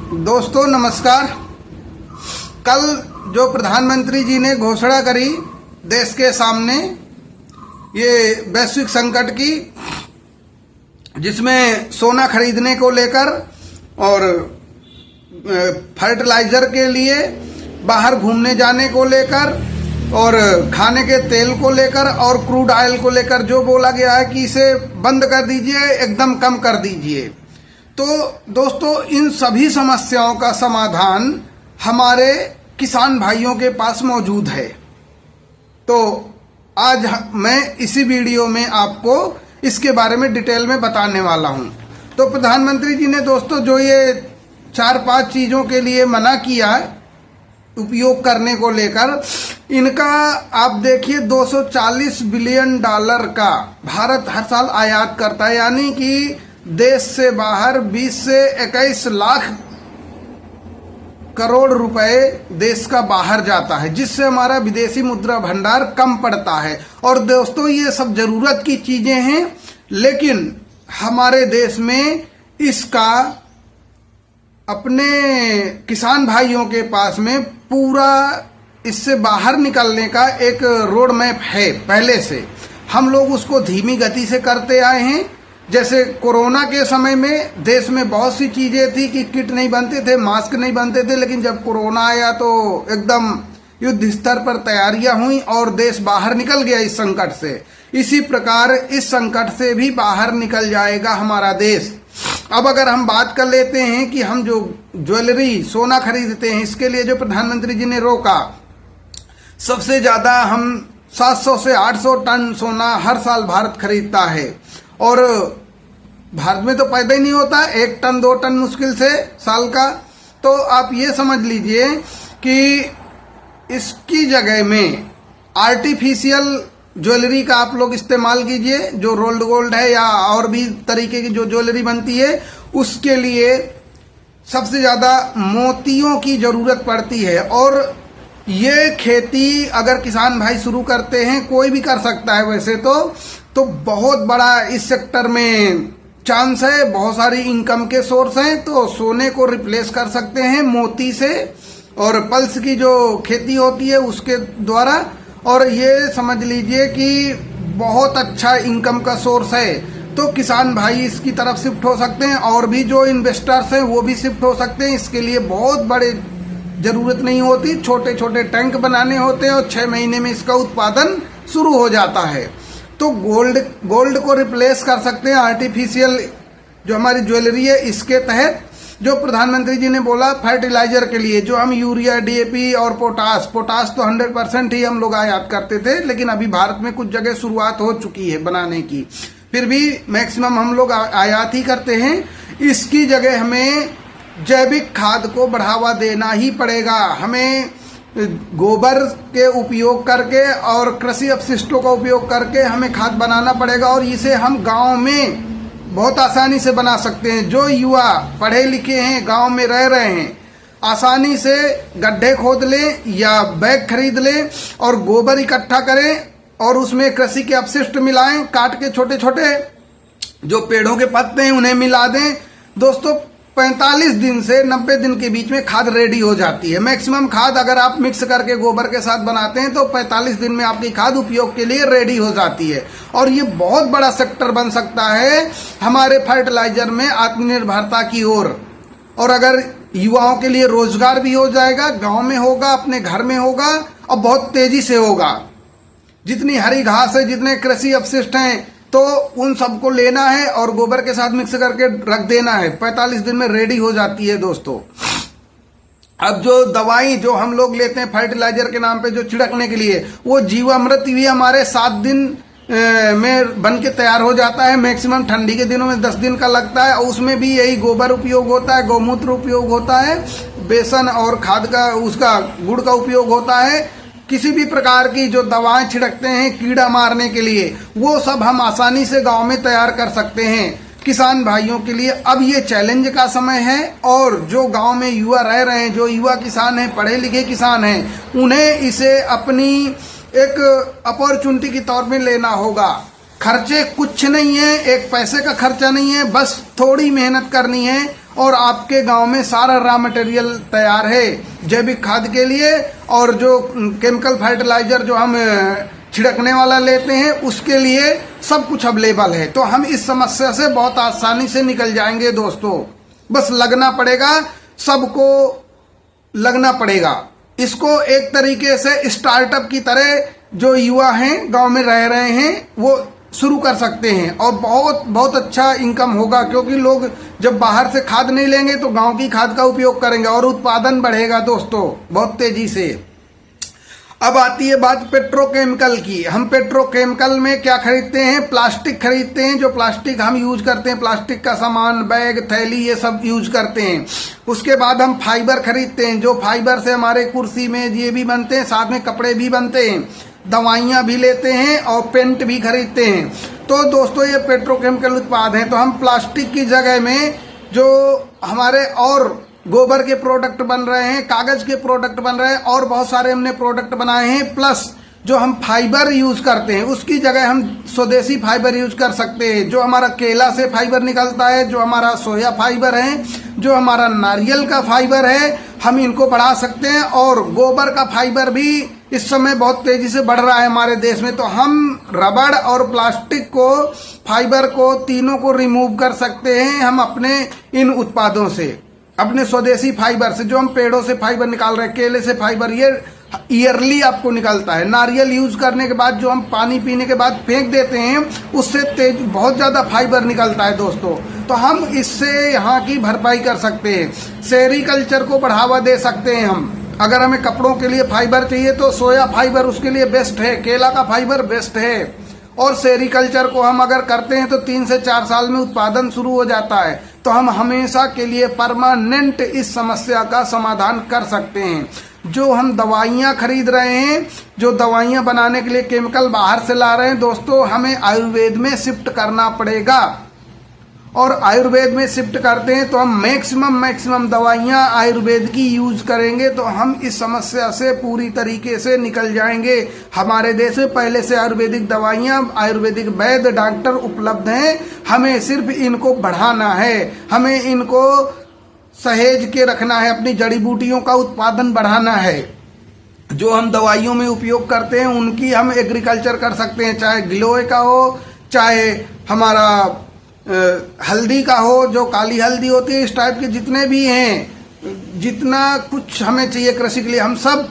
दोस्तों नमस्कार। कल जो प्रधानमंत्री जी ने घोषणा करी देश के सामने ये वैश्विक संकट की, जिसमें सोना खरीदने को लेकर और फर्टिलाइजर के लिए, बाहर घूमने जाने को लेकर और खाने के तेल को लेकर और क्रूड ऑयल को लेकर जो बोला गया है कि इसे बंद कर दीजिए, एकदम कम कर दीजिए। तो दोस्तों इन सभी समस्याओं का समाधान हमारे किसान भाइयों के पास मौजूद है। तो आज मैं इसी वीडियो में आपको इसके बारे में डिटेल में बताने वाला हूं। तो प्रधानमंत्री जी ने दोस्तों जो ये 4-5 चीजों के लिए मना किया है उपयोग करने को लेकर, इनका आप देखिए $240 बिलियन का भारत हर साल आयात करता है, यानी कि देश से बाहर 20 से 21 लाख करोड़ रुपए देश का बाहर जाता है, जिससे हमारा विदेशी मुद्रा भंडार कम पड़ता है। और दोस्तों ये सब जरूरत की चीजें हैं, लेकिन हमारे देश में इसका अपने किसान भाइयों के पास में पूरा इससे बाहर निकलने का एक रोड मैप है। पहले से हम लोग उसको धीमी गति से करते आए हैं। जैसे कोरोना के समय में देश में बहुत सी चीजें थी कि किट नहीं बनते थे, मास्क नहीं बनते थे, लेकिन जब कोरोना आया तो एकदम युद्ध स्तर पर तैयारियां हुई और देश बाहर निकल गया इस संकट से। इसी प्रकार इस संकट से भी बाहर निकल जाएगा हमारा देश। अब अगर हम बात कर लेते हैं कि हम जो ज्वेलरी सोना खरीदते हैं, इसके लिए जो प्रधानमंत्री जी ने रोका, सबसे ज्यादा हम 700 से 800 टन सोना हर साल भारत खरीदता है। और भारत में तो पैदा ही नहीं होता, 1 टन 2 टन मुश्किल से साल का। तो आप ये समझ लीजिए कि इसकी जगह में आर्टिफिशियल ज्वेलरी का आप लोग इस्तेमाल कीजिए, जो रोल्ड गोल्ड है या और भी तरीके की जो ज्वेलरी बनती है, उसके लिए सबसे ज्यादा मोतियों की जरूरत पड़ती है। और ये खेती अगर किसान भाई शुरू करते हैं, कोई भी कर सकता है वैसे तो बहुत बड़ा इस सेक्टर में चांस है, बहुत सारी इनकम के सोर्स हैं। तो सोने को रिप्लेस कर सकते हैं मोती से और पल्स की जो खेती होती है उसके द्वारा। और ये समझ लीजिए कि बहुत अच्छा इनकम का सोर्स है। तो किसान भाई इसकी तरफ शिफ्ट हो सकते हैं और भी जो इन्वेस्टर्स हैं वो भी शिफ्ट हो सकते हैं। इसके लिए बहुत बड़े जरूरत नहीं होती, छोटे छोटे टैंक बनाने होते हैं और 6 महीने में इसका उत्पादन शुरू हो जाता है। तो गोल्ड को रिप्लेस कर सकते हैं आर्टिफिशियल जो हमारी ज्वेलरी है इसके तहत। जो प्रधानमंत्री जी ने बोला फर्टिलाइजर के लिए, जो हम यूरिया, डीएपी और पोटास तो 100% ही हम लोग आयात करते थे, लेकिन अभी भारत में कुछ जगह शुरुआत हो चुकी है बनाने की, फिर भी मैक्सिमम हम लोग आयात ही करते हैं। इसकी जगह हमें जैविक खाद को बढ़ावा देना ही पड़ेगा। हमें गोबर के उपयोग करके और कृषि अपशिष्टों का उपयोग करके हमें खाद बनाना पड़ेगा। और इसे हम गांव में बहुत आसानी से बना सकते हैं। जो युवा पढ़े लिखे हैं, गांव में रह रहे हैं, आसानी से गड्ढे खोद लें या बैग खरीद लें और गोबर इकट्ठा करें और उसमें कृषि के अपशिष्ट मिलाएं, काट के छोटे छोटे जो पेड़ों के पत्ते हैं उन्हें मिला दें। दोस्तों 45 दिन से 90 दिन के बीच में खाद रेडी हो जाती है। मैक्सिमम खाद अगर आप मिक्स करके गोबर के साथ बनाते हैं तो 45 दिन में आपकी खाद उपयोग के लिए रेडी हो जाती है। और ये बहुत बड़ा सेक्टर बन सकता है हमारे फर्टिलाइजर में आत्मनिर्भरता की ओर। और अगर युवाओं के लिए रोजगार भी हो जाएगा, गांव में होगा, अपने घर में होगा और बहुत तेजी से होगा। जितनी हरी घास है, जितने कृषि अपशिष्ट हैं, तो उन सबको लेना है और गोबर के साथ मिक्स करके रख देना है। 45 दिन में रेडी हो जाती है दोस्तों। अब जो दवाई जो हम लोग लेते हैं फर्टिलाइजर के नाम पे जो छिड़कने के लिए, वो जीवामृत भी हमारे 7 दिन में बन के तैयार हो जाता है। मैक्सिमम ठंडी के दिनों में 10 दिन का लगता है। और उसमें भी यही गोबर उपयोग होता है, गौमूत्र उपयोग होता है, बेसन और खाद का उसका गुड़ का उपयोग होता है। किसी भी प्रकार की जो दवाएं छिड़कते हैं कीड़ा मारने के लिए, वो सब हम आसानी से गांव में तैयार कर सकते हैं किसान भाइयों के लिए। अब ये चैलेंज का समय है और जो गांव में युवा रह रहे हैं, जो युवा किसान हैं, पढ़े लिखे किसान हैं, उन्हें इसे अपनी एक अपॉर्चुनिटी के तौर में लेना होगा। खर्चे कुछ नहीं है, एक पैसे का खर्चा नहीं है, बस थोड़ी मेहनत करनी है और आपके गांव में सारा रॉ मटेरियल तैयार है जैविक खाद के लिए, और जो केमिकल फर्टिलाइजर जो हम छिड़कने वाला लेते हैं उसके लिए सब कुछ अवेलेबल है। तो हम इस समस्या से बहुत आसानी से निकल जाएंगे दोस्तों। बस लगना पड़ेगा, सबको लगना पड़ेगा। इसको एक तरीके से स्टार्टअप की तरह जो युवा हैं गांव में रह रहे हैं वो शुरू कर सकते हैं, और बहुत बहुत अच्छा इनकम होगा, क्योंकि लोग जब बाहर से खाद नहीं लेंगे तो गांव की खाद का उपयोग करेंगे और उत्पादन बढ़ेगा दोस्तों बहुत तेजी से। अब आती है बात पेट्रोकेमिकल की। हम पेट्रोकेमिकल में क्या खरीदते हैं? प्लास्टिक खरीदते हैं। जो प्लास्टिक हम यूज करते हैं, प्लास्टिक का सामान, बैग, थैली, ये सब यूज करते हैं। उसके बाद हम फाइबर खरीदते हैं, जो फाइबर से हमारे कुर्सी में ये भी बनते हैं, साथ में कपड़े भी बनते हैं, दवाइयाँ भी लेते हैं और पेंट भी खरीदते हैं। तो दोस्तों ये पेट्रोकेमिकल उत्पाद हैं। तो हम प्लास्टिक की जगह में जो हमारे और गोबर के प्रोडक्ट बन रहे हैं, कागज के प्रोडक्ट बन रहे हैं, और बहुत सारे हमने प्रोडक्ट बनाए हैं, प्लस जो हम फाइबर यूज करते हैं उसकी जगह हम स्वदेशी फाइबर यूज कर सकते हैं। जो हमारा केला से फाइबर निकलता है, जो हमारा सोया फाइबर है, जो हमारा नारियल का फाइबर है, हम इनको बढ़ा सकते हैं। और गोबर का फाइबर भी इस समय बहुत तेजी से बढ़ रहा है हमारे देश में। तो हम रबड़ और प्लास्टिक को, फाइबर को, तीनों को रिमूव कर सकते हैं हम अपने इन उत्पादों से, अपने स्वदेशी फाइबर से। जो हम पेड़ों से फाइबर निकाल रहे हैं, केले से फाइबर ये ईयरली आपको निकलता है। नारियल यूज करने के बाद जो हम पानी पीने के बाद फेंक देते हैं उससे तेज बहुत ज्यादा फाइबर निकलता है दोस्तों। तो हम इससे यहाँ की भरपाई कर सकते हैं। सेरीकल्चर को बढ़ावा दे सकते हैं हम। अगर हमें कपड़ों के लिए फाइबर चाहिए तो सोया फाइबर उसके लिए बेस्ट है, केला का फाइबर बेस्ट है। और सेरीकल्चर को हम अगर करते हैं तो 3 से 4 साल में उत्पादन शुरू हो जाता है। तो हम हमेशा के लिए परमानेंट इस समस्या का समाधान कर सकते हैं। जो हम दवाइयाँ खरीद रहे हैं, जो दवाइयाँ बनाने के लिए केमिकल बाहर से ला रहे हैं दोस्तों, हमें आयुर्वेद में शिफ्ट करना पड़ेगा। और आयुर्वेद में शिफ्ट करते हैं तो हम मैक्सिमम दवाइयाँ आयुर्वेद की यूज करेंगे, तो हम इस समस्या से पूरी तरीके से निकल जाएंगे। हमारे देश में पहले से आयुर्वेदिक दवाइयाँ, आयुर्वेदिक वैद्य, डॉक्टर उपलब्ध हैं। हमें सिर्फ इनको बढ़ाना है, हमें इनको सहेज के रखना है, अपनी जड़ी बूटियों का उत्पादन बढ़ाना है। जो हम दवाइयों में उपयोग करते हैं उनकी हम एग्रीकल्चर कर सकते हैं, चाहे गिलोय का हो, चाहे हमारा हल्दी का हो, जो काली हल्दी होती है, इस टाइप के जितने भी हैं, जितना कुछ हमें चाहिए कृषि के लिए हम सब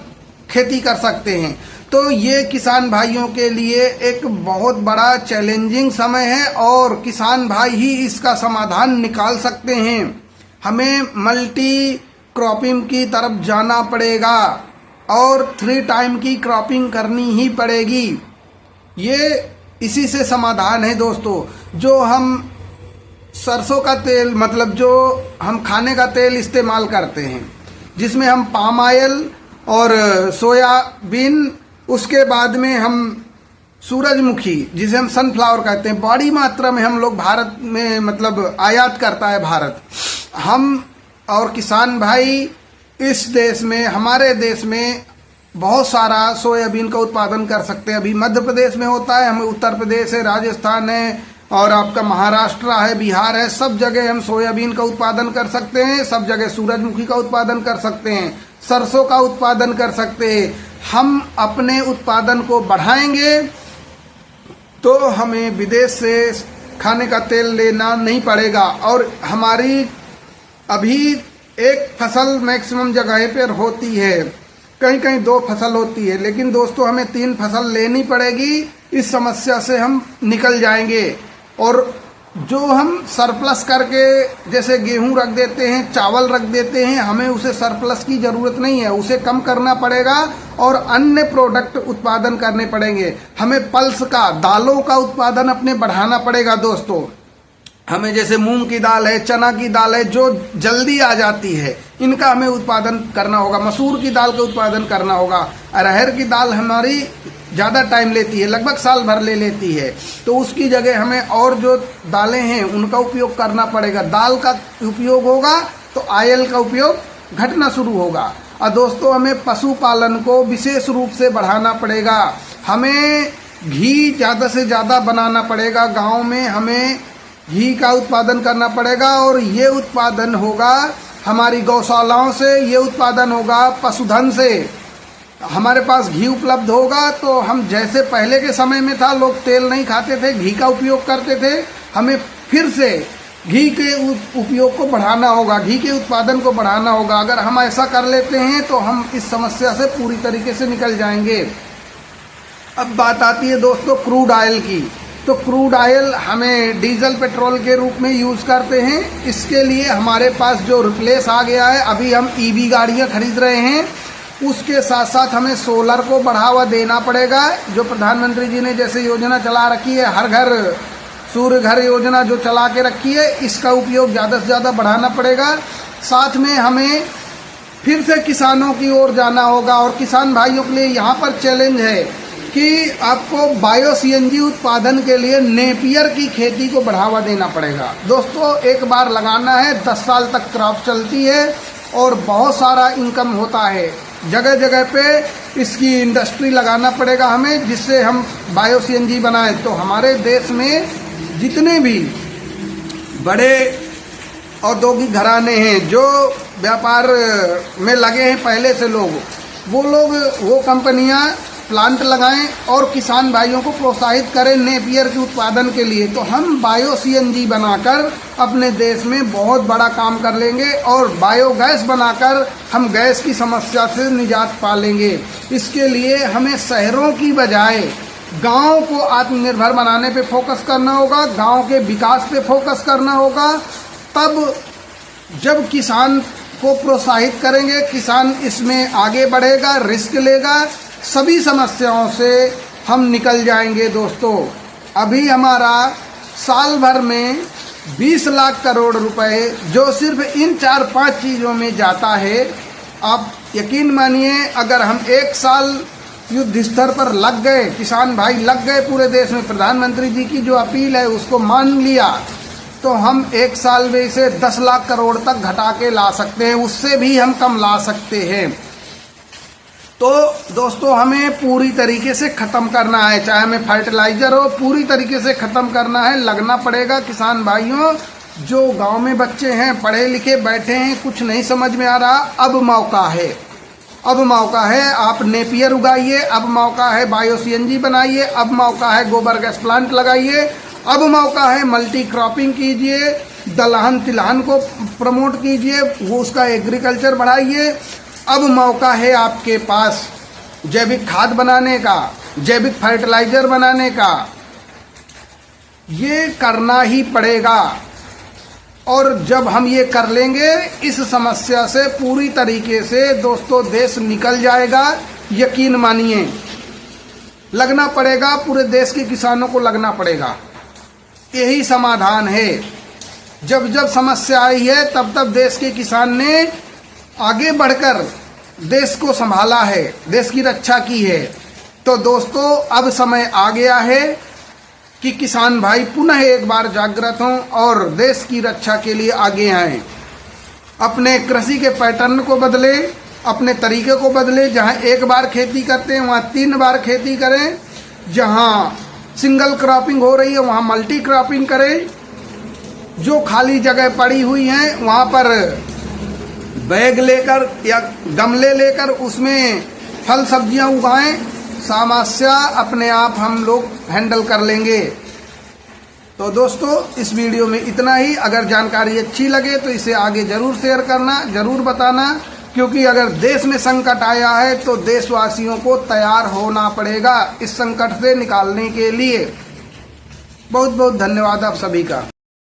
खेती कर सकते हैं। तो ये किसान भाइयों के लिए एक बहुत बड़ा चैलेंजिंग समय है और किसान भाई ही इसका समाधान निकाल सकते हैं। हमें मल्टी क्रॉपिंग की तरफ जाना पड़ेगा और 3 टाइम की क्रॉपिंग करनी ही पड़ेगी। ये इसी से समाधान है दोस्तों। जो हम सरसों का तेल, मतलब जो हम खाने का तेल इस्तेमाल करते हैं, जिसमें हम पाम ऑयल और सोयाबीन, उसके बाद में हम सूरजमुखी, जिसे हम सनफ्लावर कहते हैं, बड़ी मात्रा में हम लोग भारत में मतलब आयात करता है भारत। हम और किसान भाई इस देश में, हमारे देश में बहुत सारा सोयाबीन का उत्पादन कर सकते हैं। अभी मध्य प्रदेश में होता है, हमें उत्तर प्रदेश है, राजस्थान है, और आपका महाराष्ट्र है, बिहार है, सब जगह हम सोयाबीन का उत्पादन कर सकते हैं। सब जगह सूरजमुखी का उत्पादन कर सकते हैं, सरसों का उत्पादन कर सकते हैं। हम अपने उत्पादन को बढ़ाएंगे तो हमें विदेश से खाने का तेल लेना नहीं पड़ेगा। और हमारी अभी एक फसल मैक्सिमम जगह पर होती है, कहीं कहीं 2 फसल होती है, लेकिन दोस्तों हमें 3 फसल लेनी पड़ेगी। इस समस्या से हम निकल जाएंगे। और जो हम सरप्लस करके जैसे गेहूं रख देते हैं, चावल रख देते हैं, हमें उसे सरप्लस की जरूरत नहीं है, उसे कम करना पड़ेगा और अन्य प्रोडक्ट उत्पादन करने पड़ेंगे। हमें पल्स का, दालों का उत्पादन अपने बढ़ाना पड़ेगा दोस्तों। हमें जैसे मूंग की दाल है, चना की दाल है, जो जल्दी आ जाती है, इनका हमें उत्पादन करना होगा। मसूर की दाल का उत्पादन करना होगा। अरहर की दाल हमारी ज़्यादा टाइम लेती है, लगभग साल भर ले लेती है, तो उसकी जगह हमें और जो दालें हैं उनका उपयोग करना पड़ेगा। दाल का उपयोग होगा तो ऑयल का उपयोग घटना शुरू होगा। और दोस्तों हमें पशुपालन को विशेष रूप से बढ़ाना पड़ेगा। हमें घी ज़्यादा से ज़्यादा बनाना पड़ेगा। गांव में हमें घी का उत्पादन करना पड़ेगा और ये उत्पादन होगा हमारी गौशालाओं से, ये उत्पादन होगा पशुधन से। हमारे पास घी उपलब्ध होगा तो हम जैसे पहले के समय में था, लोग तेल नहीं खाते थे, घी का उपयोग करते थे, हमें फिर से घी के उपयोग को बढ़ाना होगा, घी के उत्पादन को बढ़ाना होगा। अगर हम ऐसा कर लेते हैं तो हम इस समस्या से पूरी तरीके से निकल जाएंगे। अब बात आती है दोस्तों क्रूड ऑयल की। तो क्रूड ऑयल हमें डीजल पेट्रोल के रूप में यूज़ करते हैं। इसके लिए हमारे पास जो रिप्लेस आ गया है, अभी हम ईवी गाड़ियाँ खरीद रहे हैं, उसके साथ साथ हमें सोलर को बढ़ावा देना पड़ेगा। जो प्रधानमंत्री जी ने जैसे योजना चला रखी है, हर घर सूर्य घर योजना जो चला के रखी है, इसका उपयोग ज़्यादा से ज़्यादा बढ़ाना पड़ेगा। साथ में हमें फिर से किसानों की ओर जाना होगा और किसान भाइयों के लिए यहाँ पर चैलेंज है कि आपको बायो सीएनजी उत्पादन के लिए नेपियर की खेती को बढ़ावा देना पड़ेगा। दोस्तों एक बार लगाना है, 10 साल तक क्रॉप चलती है और बहुत सारा इनकम होता है। जगह जगह पे इसकी इंडस्ट्री लगाना पड़ेगा हमें, जिससे हम बायो सीएनजी बनाएं। तो हमारे देश में जितने भी बड़े औद्योगिक घराने हैं जो व्यापार में लगे हैं पहले से लोग, वो कंपनियां प्लांट लगाएं और किसान भाइयों को प्रोत्साहित करें नेपियर के उत्पादन के लिए। तो हम बायो सीएनजी बनाकर अपने देश में बहुत बड़ा काम कर लेंगे और बायोगैस बनाकर हम गैस की समस्या से निजात पा लेंगे। इसके लिए हमें शहरों की बजाय गांव को आत्मनिर्भर बनाने पे फोकस करना होगा, गांव के विकास पे फोकस करना होगा। तब जब किसान को प्रोत्साहित करेंगे, किसान इसमें आगे बढ़ेगा, रिस्क लेगा, सभी समस्याओं से हम निकल जाएंगे। दोस्तों अभी हमारा साल भर में 20 लाख करोड़ रुपए जो सिर्फ इन 4-5 चीज़ों में जाता है, आप यकीन मानिए अगर हम एक साल युद्ध स्तर पर लग गए, किसान भाई लग गए पूरे देश में, प्रधानमंत्री जी की जो अपील है उसको मान लिया, तो हम एक साल में इसे 10 लाख करोड़ तक घटा के ला सकते हैं, उससे भी हम कम ला सकते हैं। तो दोस्तों हमें पूरी तरीके से ख़त्म करना है, चाहे हमें फर्टिलाइज़र हो, पूरी तरीके से ख़त्म करना है, लगना पड़ेगा। किसान भाइयों जो गांव में बच्चे हैं, पढ़े लिखे बैठे हैं, कुछ नहीं समझ में आ रहा, अब मौका है, अब मौका है। आप नेपियर उगाइए, अब मौका है बायो सीएनजी बनाइए, अब मौका है गोबर गैस प्लांट लगाइए, अब मौका है मल्टी क्रॉपिंग कीजिए, दलहन तिलहन को प्रमोट कीजिए, वो उसका एग्रीकल्चर बढ़ाइए। अब मौका है आपके पास जैविक खाद बनाने का, जैविक फर्टिलाइजर बनाने का, ये करना ही पड़ेगा। और जब हम ये कर लेंगे, इस समस्या से पूरी तरीके से दोस्तों देश निकल जाएगा, यकीन मानिए। लगना पड़ेगा, पूरे देश के किसानों को लगना पड़ेगा, यही समाधान है। जब जब समस्या आई है तब तब देश के किसान ने आगे बढ़कर देश को संभाला है, देश की रक्षा की है। तो दोस्तों अब समय आ गया है कि किसान भाई पुनः एक बार जागृत हों और देश की रक्षा के लिए आगे आएं। अपने कृषि के पैटर्न को बदले, अपने तरीके को बदले। जहां एक बार खेती करते हैं वहां 3 बार खेती करें, जहां सिंगल क्रॉपिंग हो रही है वहां मल्टी क्रॉपिंग करें। जो खाली जगह पड़ी हुई हैं वहां पर बैग लेकर या गमले लेकर उसमें फल सब्जियां उगाएं। समस्या अपने आप हम लोग हैंडल कर लेंगे। तो दोस्तों इस वीडियो में इतना ही। अगर जानकारी अच्छी लगे तो इसे आगे जरूर शेयर करना, जरूर बताना, क्योंकि अगर देश में संकट आया है तो देशवासियों को तैयार होना पड़ेगा इस संकट से निकालने के लिए। बहुत बहुत धन्यवाद आप सभी का।